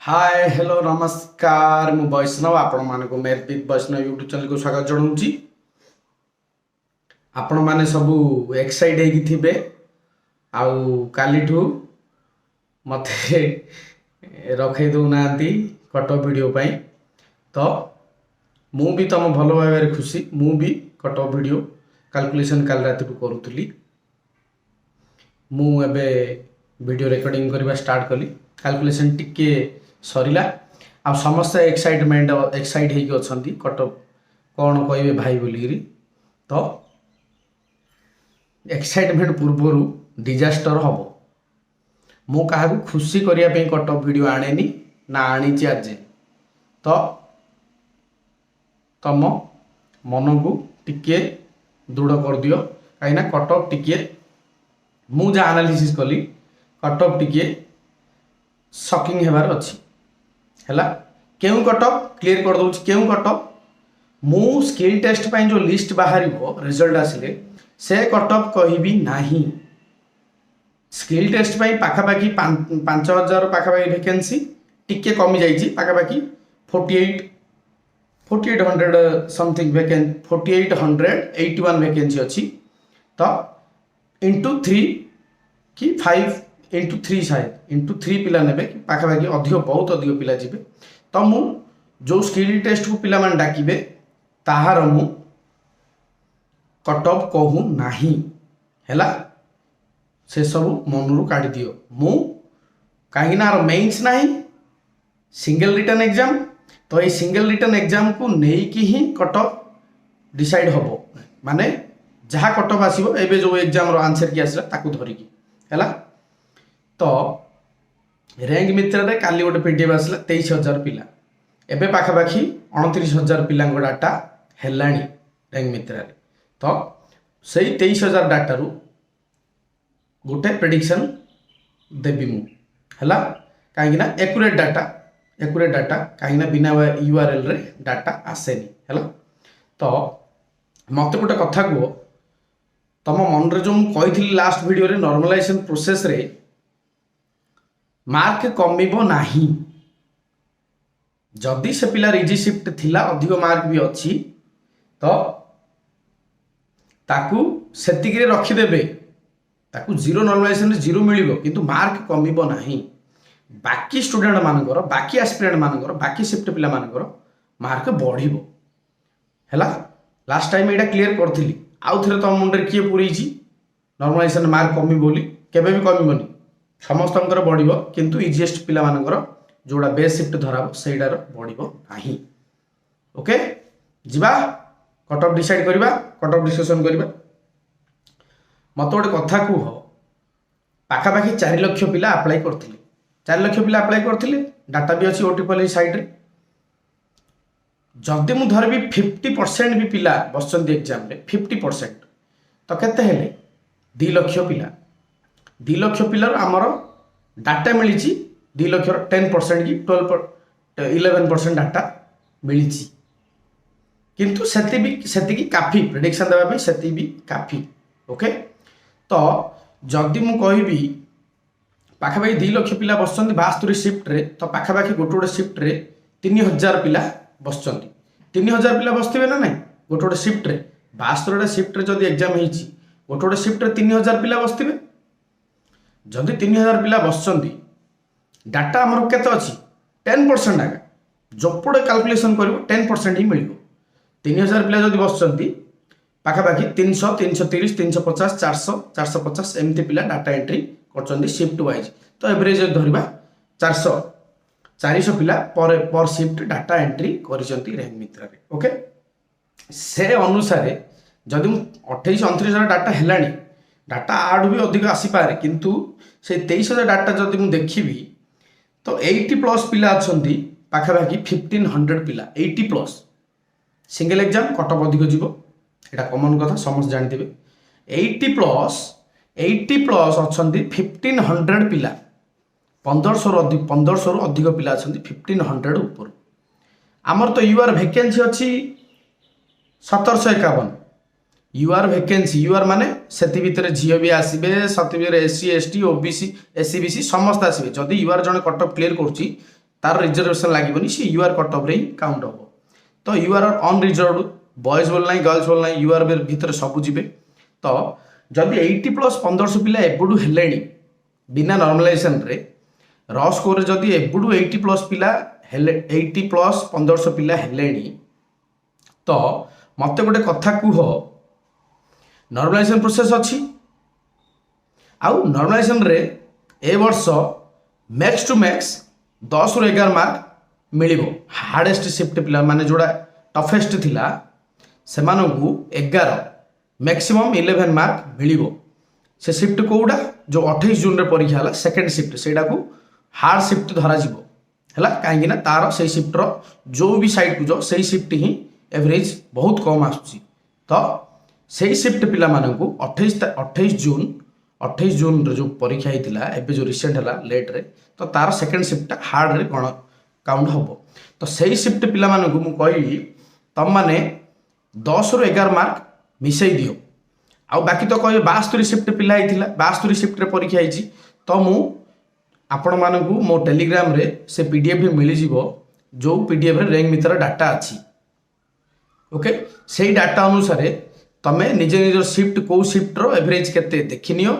Hi hello नमस्कार मु वैष्णव आपण मानक मेर विथ वैष्णव यूट्यूब चैनल को स्वागत जनाऊँगी। आपण माने सबू एक्साइट ହେଇକି ଥିବେ ଆଉ କାଲିଠୁ ମତେ ରଖେଇ ଦଉନାହାନ୍ତି କଟ ଭିडियो ପାଇଁ ତ ମୁଁ ବି ତମ ଭଲ ଭାବରେ खुशी ମୁଁ ବି କଟ ଭିडियो कैलकुलेशन काल राति करूली ମୁଁ ଏବେ वीडियो रिकॉर्डिंग करवा स्टार्ट कली कैलकुलेशन टिके सरिला आ समस्त एक्साइट ହେଇକି ଅଛନ୍ତି କଟ कौन कहबे भाई बोलिकी तो एक्साइटमेंट पूर्वर डिजास्टर हम मु क्या खुशी करने कट वीडियो आनेनी ना आनी आज तो तुम मन को टिके दृढ़ कर दियो कहीं कटअप टिके मु जा एनालिसिस कली कटअप टिके शॉकिंग हेबार अच्छी है क्यों कटअप क्लियर कर दूँ क्यों कटअप मु स्किल टेस्ट पाई जो लिस्ट बाहर रिजल्ट आसिले से कटअप कहबी नहीं स्किल टेस्ट पाई पाखापाखि 5000 पाखापाखि वैकेंसी टिके कमी जाइए पाखापाखि 4800 समथिंग वैकेंसी 4881 वैकेंसी अच्छी तो इंटू 3 कि 5 इंटू 3 शायद इंटू 3 पिला ने पाखापाखि अधिक बहुत अधिक पिला जी तो मु जो स्किल टेस्ट को पिला मान डाकिबे ताहार मु कटअप कहू नाही हैला से सब मनरू काढ़ी दियो मु कहीं मेन्स नहीं सिंगल रिटर्न एग्जाम तो ये सिंगल रिटर्न एग्जाम को लेकिन ही कटअप डिसाइड हम माने जहाँ कटअप आसो एवं जो एग्जाम रो आंसर की आसला ताकू धरिकी है तो रैंक मित्र रे काली गोटे पीडीएफ आसला 23000 पिला एबे पाखापाखि 29000 पिला डाटा हेलाणी रैंक मित्र रे तो सही 23000 डाटा रु गोटे प्रेडिक्शन देवी मु है कहीं एक्यूरेट डाटा कहीं बिना यूआरएल रे डाटा आसेनी है तो मत गोटे कथा कह तुम मन रे जो कही लास्ट वीडियो रे नॉर्मलाइजेशन प्रोसेस रे मार्क कमिबो नाही जदि से पिला रिजी शिफ्ट थिला अधिक मार्क भी अच्छी तो ताकू सेतिक रे रखिदेबे ताकू जीरो नॉर्मलाइजेशन रे जीरो मिलिबो किंतु मार्क कमिबो नाही बाकी स्टूडेंट मानकर बाकी एस्पिरेंट मानकर बाकी शिफ्ट पिला मानकर मार्क बढ़िबो हैला लास्ट टाइम एटा क्लियर करथिली आउ थरे तुम मुंडे किए पुरैछि नॉर्मलाइजेशन मार्क कमी बोली केबे भी कमिबोनी समस्तंकर बढ़िबो किंतु इजीएस्ट पिला मानकर जोड़ा बेस शिफ्ट धराबो सेडार बढ़िबो नाही ओके जिबा कटअप डिसाइड करबा कटअप डिस्कशन करबा मत गोटे कथा कह पाखापाखि 4 लाख पिला अप्लाई करथिले 4 लाख पिला अप्लाई करथिले डाटा भी अच्छी ओटीपी साइड रे जदि मु धरबी 50% भी पिला बसचंदी एग्जाम रे 50% तो केते हेले 2 लाख पिला 2 लाख पिलार आमर डाटा मिली 2 लाख 10% कि 11% डाटा मिली किंतु सेति काफी प्रेडिक्शन देवा सेति भी काफी ओके तो जदि मु कहबी पाखापाखि 2 लाख पिला बसचंदी 72 शिफ्ट रे तो पाखापाखि गोटे गोटे शिफ्ट रे 3000 पिला बसचंदी 3000 पिला बसथिबे ना नहीं गोटे गोटे शिफ्ट रे 72 शिफ्ट रे जदि एग्जाम होईची गोटे गोटे शिफ्ट रे 3000 पिला बसथिबे जदि 3000 पिला बसचंदी डाटा आमर केते अछि 10% आगा जोपड़े कैलकुलेशन करिवो 10% ही मिलिबो 3000 पिला जदि बसचंदी पाखापाखि 300 330 350 400 450 एमती पिला डाटा एंट्री करचंदी शिफ्ट वाइज तो एवरेज धरिबा 400 पिला पर शिफ्ट डाटा एंट्री करिसंती रैंक मित्र रे ओके से अनुसार जदि 28 29 डाटा हेलानी डाटा आड़ भी अधिक आसीपे किंतु से 23000 डाटा जदि मु देखिबी तो 80+ पिला अछंती पाखापाखि 1500 पिला 80+ सिंगल एग्जाम कटअप अधिक जीवो एटा कॉमन कथा समस्त जानथिबे 80+ अछंती 1500 पिला 1500 रु अधिक पिला अछंती 1500 ऊपर आमर तो यूआर वैकेंसी अछि 1751 यूआर वैकेंसी यूआर माने सेति भितर झियो भी आसीबे सति भितर SC ST OBC SC BC समस्त आसीबे जदि यूआर जने कटअप क्लियर करछि तार रिजर्वेशन लगे सी यूआर कट ऑफ रे काउंट हम तो यूआर अनरिजर्व बॉयज बोल ना गर्ल्स बोल ना यूआर भितर सब जी तो जदि 80+ 1500 पिला एबडू हेले बिना नॉर्मलाइजेशन रे रॉ स्कोर जदि एबडू 80+ पिला हेले 80+ 1500 पिला हेले तो मत गोटे कथा कह नॉर्मलाइजेशन प्रोसेस अच्छी आउ नॉर्मलाइजेशन रे ए वर्ष मैक्स टू मैक्स 10 ରୁ 11 मार्क मिलिबो हार्डेस्ट शिफ्ट पिला माने जोड़ा टफेस्ट थिला सेमानंकु 11 मैक्सिमम 11 मार्क मिलिबो से शिफ्ट कोउडा जो 28 जून रे परीक्षा हला सेकंड शिफ्ट सेटा को हार्ड शिफ्ट धरा जिवो हला काहेकि ना तार से शिफ्ट रो जो भी साइड को जो सही शिफ्ट ही एवरेज बहुत कम आसुची तो सही शिफ्ट पिला मानंकु 28 जून रे जो परीक्षा हितिला एबे जो रिसेंट हला लेट रे तो तार सेकंड शिफ्ट हार्ड रे कोन काउंट हबो तो सही शिफ्ट पिला मानंकु मु कहिली तम माने 10 ରୁ 11 मार्क मिसई दियो आउ बाकी तो कहे 72 शिफ्ट पिला हितिला 72 शिफ्ट रे परीक्षा हिची तो मु आपण मानंकु मो टेलीग्राम रे से पीडीएफ भी मिली जिवो जो पीडीएफ रे रैंक मितर डाटा अछि ओके सेही डाटा अनुसार तमे निजे निजर शिफ्ट को शिफ्ट रो एवरेज केते देखिनियो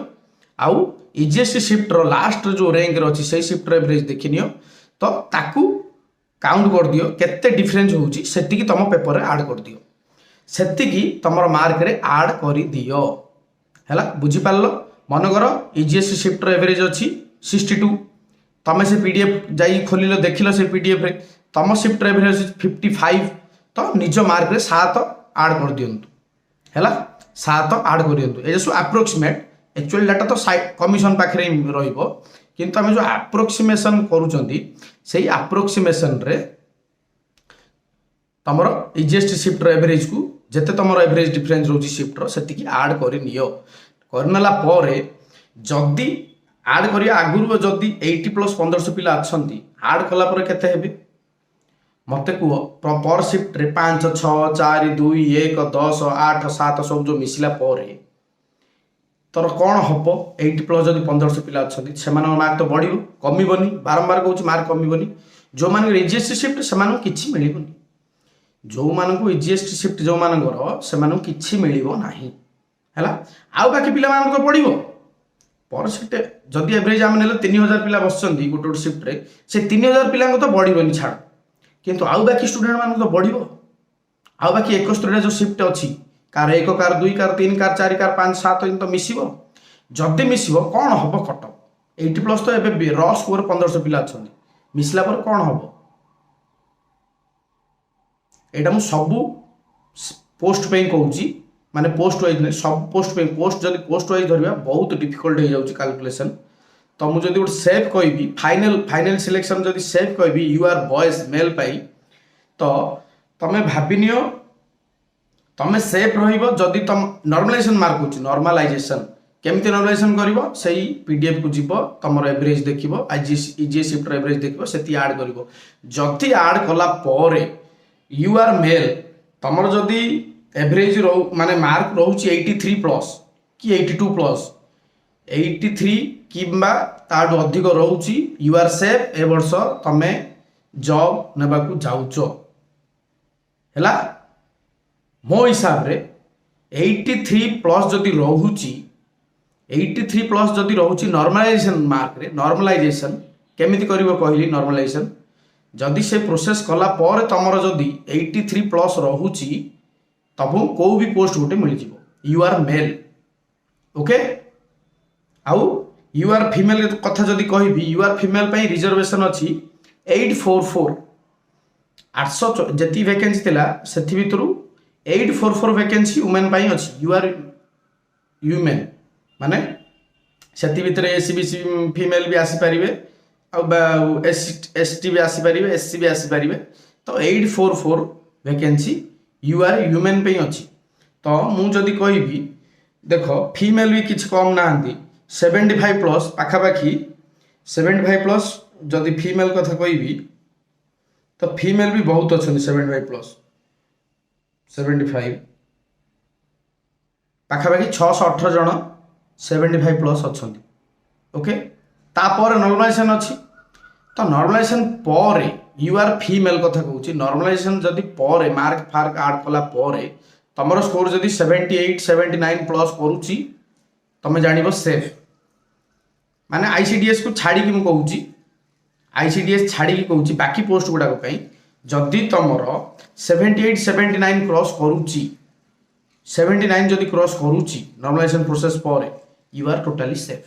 आउ इजीएसटी शिफ्ट रो लास्ट जो रैंक रो अछि सेही शिफ्ट रो एवरेज देखिनियो तो ताकू काउंट कर दियो केते डिफरेंस होउची सेति की तम पेपर रे ऐड कर दियो सेति की तमरो मार्क रे ऐड करी दियो हैला बुझी पारलो मन करो इजीएसटी शिफ्ट रो एवरेज अछि 62 तमे से पीडीएफ जाई खोलिलो देखिलो से पीडीएफ रे तम शिफ्ट रो एवरेज 55 तो निज मार्क रे 7 ऐड कर दियंतु हैला 7 ऐड कर दियंतु ए जो अप्रोक्सीमेट एक्चुअल डाटा तो कमिशन पाखरे रहिबो किंतु आम जो अप्रोक्सीमेशन करूचंती सेही अप्रोक्सीमेशन रे तमरो इजीएसटी शिफ्ट रो एवरेज को जेते तमरो एवरेज डिफरेंस रोची शिफ्ट रो सेति की ऐड करि नियो करनला परे जदी ऐड करिया आगुरु जदी 80+ 1500 पिला अछंती ऐड कला परे केते हेबे मते कुओ पर शिफ्ट रे 5 6 4 2 1 10 8 7 सब जो मिसिला परे तोर कौन हम 80+ जदि 1500 पिला अच्छी से मार्क तो बढ़ कमिबनी बारंबार कहूँ मार्क कमिबनी जो मान इजीएसटी शिफ्ट से किसी मिलबनी जो मानक इजीएसटी शिफ्ट जो मानकर से किसी मिलना है आउ बाकी पिला पड़ो पर शिफ्ट जदि एवरेज आम ने 3000 पिला बसुँच गोटे गोटे शिफ्ट रे से 3000 पिला तो बढ़नी छाड़ किंतु आउ बाकी स्टूडेंट मान तो बढ़ो आउ बाकी 71 जो शिफ्ट अच्छी car 1 car 2 car 3 car 4 car 5 7 तो मिसिबो जदि मिसिबो कौन हम कट 80+ तो एबे रॉ स्कोर 1500 पिला अच्छी मिसला पर कौन हम एटा मु सबू पोस्ट पे कहूँ माने पोस्ट वाइज नहीं सब पोस्ट पे पोस्ट जदि पोस्ट वाइज धरवा बहुत डिफिकल्ट हो जाउची कैलकुलेशन तो मुझे जदि सेफ कहबी फाइनल सिलेक्शन जदि सेफ कहबी यू आर बॉयज मेल पाई तो तमे भाबिनियो तमे सेफ रहिबो जदि तम नॉर्मलाइजेशन मार्क होची नॉर्मलाइजेशन केमती नॉर्मलाइजेशन करिवो सेही पीडीएफ को जीवो तमरो एवरेज देखिवो इजीएस शिफ्ट एवरेज देखिवो सेती ऐड करिवो जति ऐड कला परे यू आर मेल तमरो जदि एवरेज रो माने मार्क रहउची 83+ कि 82+ 83 किंबा ताडो अधिक रहउची यू आर सेफ ए वर्ष तमे जॉब नेबाकू जाउचो हैला मो हिसाब रे 83+ जदि रहउची 83+ जदि रहउची नॉर्मलाइजेशन मार्क रे नॉर्मलाइजेशन केमिति करिवो कहली नॉर्मलाइजेशन जदि से प्रोसेस कला पर तमरो जदि 83+ रहउची तब को भी पोस्ट गोटे मिल जिवो यू आर मेल ओके आउ यू आर फीमेल कथा जदि कहबी यू आर फीमेल पई रिजर्वेशन अछि 844 800 जति वैकेंसी थिला सेथि भितरु 844 वैकेंसी वुमेन पाई अछि यू आर ह्यूमन माने सेति भितर एससीबीसी फीमेल भी आसी परिबे आ एसटी भी आसी परिबे एससी भी आसी परिबे तो 844 वैकेंसी यू आर ह्यूमन पे अच्छी तो मु जदि कहबी देख फीमेल भी किसी कम ना 75+ पाखापाखि 75+ जदि फीमेल कथा कहबी तो फीमेल भी बहुत अच्छा 75+ 75 पाखापाखि 618 जन 75+ अच्छा ओके तापर नॉर्मलाइजेशन अच्छी तो नॉर्मलाइजेशन पर यू आर फीमेल कथा कहूँ नॉर्मलाइजेशन जदि पर मार्क फार्क आड कला तुम स्कोर जदि 78 79 प्लस करुच्ची तुम जान सेफ माने आईसीडीएस को छाड़ी कहूँ आईसीडीएस छाड़ी कहूँ बाकी पोस्ट गुड़ाक जदि तुम 78 79 क्रॉस करुच्ची 79 जदि क्रॉस करुच्ची नॉर्मलाइजेशन प्रोसेस पर you are totally safe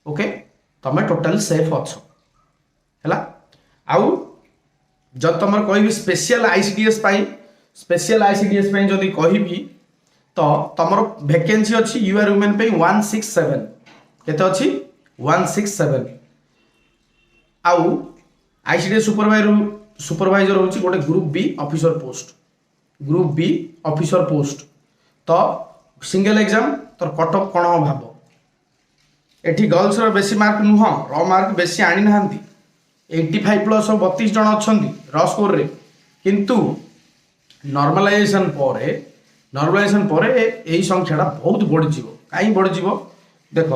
okay तुम टोटाली सेफ अच्छ है आउ जब तुम कह स्पेशल आईसीडीएस जदि कहबी तो तुम वैकेंसी अच्छी यू आर वुमेन 167 केते अच्छी 167 आउ आईसीडीएस सुपरवाइजर हूँ गोटे ग्रुप बी ऑफिसर पोस्ट तो सिंगल एग्जाम तोर कट ऑफ कौन भाव एठी गर्ल्स बेसी मार्क नुह र मार्क बेसी आनी ना 85 प्लस 32 जन अच्छा र स्कोर रे किंतु नॉर्मलाइजेशन पर यही संख्याटा बहुत बढ़ी कहीं बढ़ी देख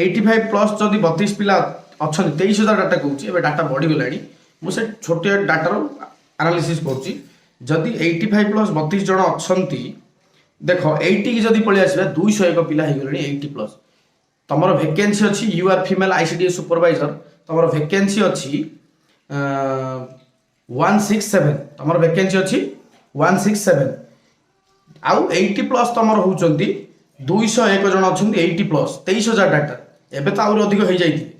85 प्लस जदि 32 पिला अच्छा 23,000 डाटा कहूँ डाटा बढ़ीगला मुझे छोटे डाटार एनालिसिस करुँची जदि 85 प्लस 32 जन अच्छा देख 80 की जदि पलि आसवा 201 पिला हो गले 80 प्लस तुम वैकेंसी अच्छी you are female ICDS supervisor तुम वैकेंसी अच्छी 167 तुम वैकेंसी अच्छी 167 आउ 80 प्लस तुम होती 201 जन अच्छा 80 प्लस 23,000 डाटा एबे तो आउरी अधिक हो जाइए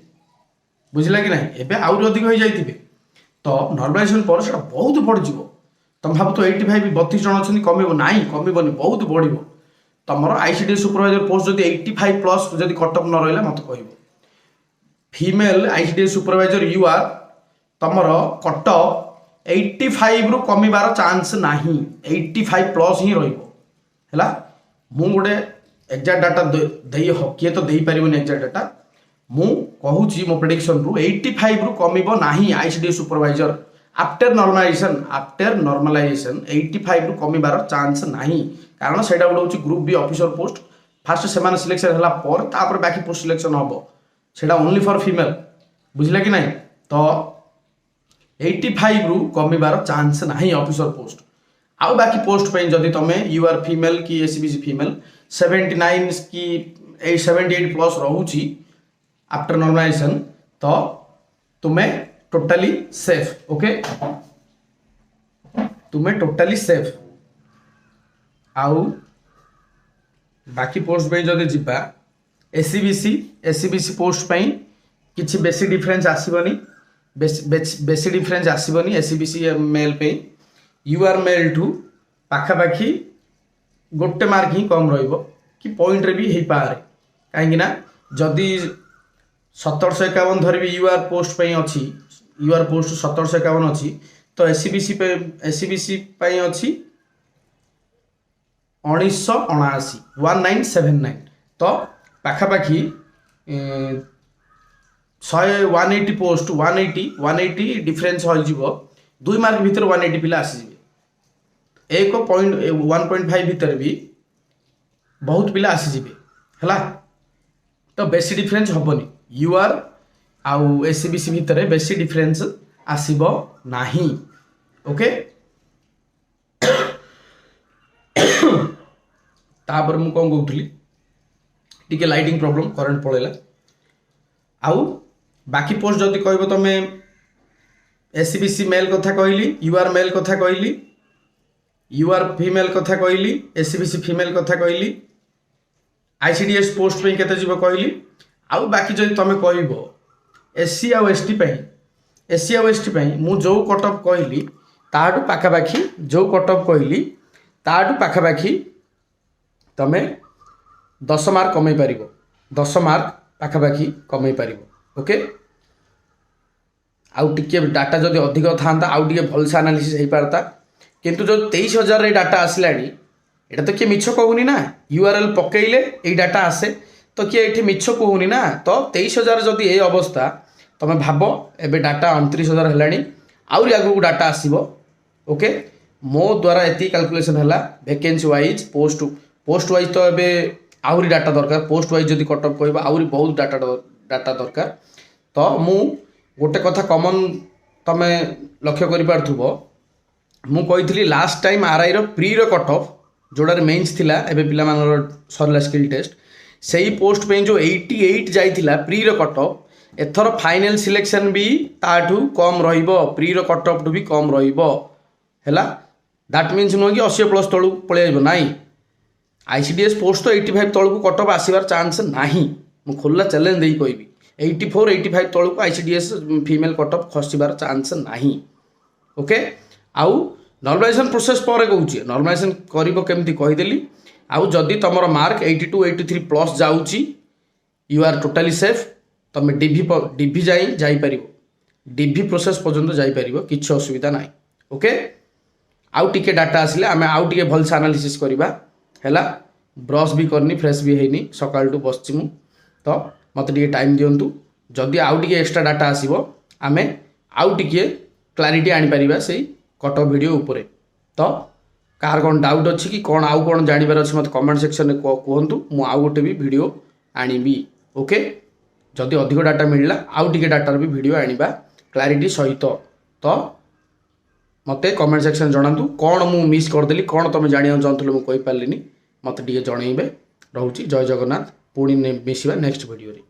बुझला कि नहीं एबे आउरी अधिक हो जाइए तो नॉर्मलाइजेशन पर से बहुत बढ़ी तुम भाव तो 85 32 जन अच्छा कम ना कमबनी बहुत बढ़ तुम आईसीडीएस सुपरवाइजर पोस्ट जब 85 प्लस जब कटअप न रहा मत कह female ICDS supervisor you are तुम कटअप 85 रु कमिबार चांस ना 85 प्लस ही रहा मु गोटे एक्जाक्ट डाटा किए तो दे पारे एक्जाक्ट डाटा मु कहूँ मो प्रेडिक्शन रु 85 रु कमिब ना आईसीडीएस सुपरवाइजर आफ्टर नॉर्मलाइजेशन 85 रु कमिबार चांस ना कारण से गोटे group B officer post fast से सिलेक्शन है बाकी पोस्ट सिलेक्शन हम से ओनली फॉर फीमेल बुझले कि नहीं तो 85 रु कमिबार चांस ना ऑफिसर पोस्ट आउ बाकी पोस्ट पे जदि तुम यू आर फीमेल कि एससीबीसी फीमेल 79 कि 78 प्लस रोची आफ्टर नॉर्मलाइजेशन तो तुम्हें टोटाली सेफ ओके तुम्हें टोटाली सेफ आउ बाकी पोस्ट पे जदि जीवा एससीबीसी पोस्ट पे किसी बेसी डिफरेंस आसबनी बेसी डिफरेंस आसबनी एससीबीसी मेल पे यू आर मेल टू पाखापाखि गोटे मार्क ही कम कि पॉइंट रे भी हो पारे कहीं जदि 1751 धरबी यू आर पोस्ट पे अच्छी यू आर पोस्ट 1751 अच्छी तो एससीबीसी अच्छी 1979 1979 तो पाखापाखि 180 पोस्ट 180 डिफरेन्स हो 2 मार्क भितर 180 पिला आसीजे 1.5 भितर भी बहुत पिला आसीजे है तो बेसी डिफरेन्स हेनी यू आर आउ एससीबीसी भितर बेसी डिफरेन्स आसीबो नाही ओके तापर मु कौन कहूली टिके लाइटिंग प्रॉब्लम करंट पड़ेगा आउ बाकी पोस्ट जदि कह तुम एससीबीसी मेल कथा कहली यू आर मेल कथा कहली यू आर फीमेल कथा कहली एससीबीसी फीमेल कथा कहली आईसीडीएस पोस्ट पे केते जीव कहली आउ बाकी जदि तुम कह एससी आउ एसटी एससी आउ एसटी मु जो कटअप कहली ताठू पाखापाखि जो कटअप कहली ताठू पाखापाखि तुम 10 मार्क कमे पार 10 मार्क पाखापाखि कमे पार ओके आउ टिके डाटा जदि अधिक था आउ टिके भलसे एनालिसिस हो पारता किंतु जो 23,000 डाटा आसलानी एटा तो किए मिछ कहूनी ना यूआरएल पकेले ये डाटा आसे तो किए ये मिछ कहूनी ना तो 23,000 जदि ये अवस्था तुम भाव एबे डाटा 29,000 है आउरी आगू डाटा आसो ओके मो द्वारा एति कैलकुलेशन है वैकेंसी वाइज पोस्ट वाइज तो एबे आउरी डाटा दरकार पोस्ट वाइज जदि कटअप कह आउरी बहुत डाटा दरकार तो मु गोटे कथा कमन तमे लक्ष्य करिपारथुबो मु कही लास्ट टाइम आरआई प्री रो कट ऑफ जोड़ार मेन्स थिला एबे पिला मानर सरला स्किल टेस्ट सेही पोस्ट पे जो 88 जाइथिला प्री रो कट ऑफ एथर फाइनल सिलेक्शन भी ताठू कम रहिबो प्री रो कट ऑफ टू भी कम रहिबो हैला दैट मीन्स नुह कि 80 प्लस तळु पळे आइबो नाही आईसीडीएस पोस्ट तो 85 तळु कट ऑफ आसीबार चांस नाही मु खोला चैलेंज देई कहबी 84 85 तळु आईसीडीएस फीमेल कट ऑफ खसिबार चांस नाही ओके आउ नॉर्मलाइजेशन प्रोसेस पर कहूँ नॉर्मलाइजेशन करिबो केमती कहीदेली आउ जदि तुमर मार्क 82 83 प्लस जाउची यू आर टोटाली सेफ तुम डीभी जाई डीभी प्रोसेस पर्यंत जापर किसी असुविधा ना ओके आउ टिके डाटा आसिले आमे आउ टिके भलसे एनालिसिस करबा हैला ब्रश भी करनी फ्रेश भी हैनी सकाळ टू बसछि मु तो मते टिके टाइम दियंतु जदि आउ टिके एक्स्ट्रा डाटा आसीबो आमे आउ टिके क्लारिटी आनी परिबा सेही कट ऑफ वीडियो उपरे तो कार कौन डाउट अच्छी कि कौन आउ कौन जानवर अच्छे मत कमेंट सेक्शन में कहतु मु आउ गोटे भी वीडियो आनिबी ओके जदि अधिक डाटा मिलला आउ टिके डाटार भी वीडियो आनिबा क्लारिटी सहित तो मते कमेंट सेक्शन जणातु कौन मु मिस करदेली कौन तुम जानिया चाहूल मुझे पार्ली मत टे जनइबे रोची जय जगन्नाथ पुणी मिसिबा नेक्स्ट वीडियो रे।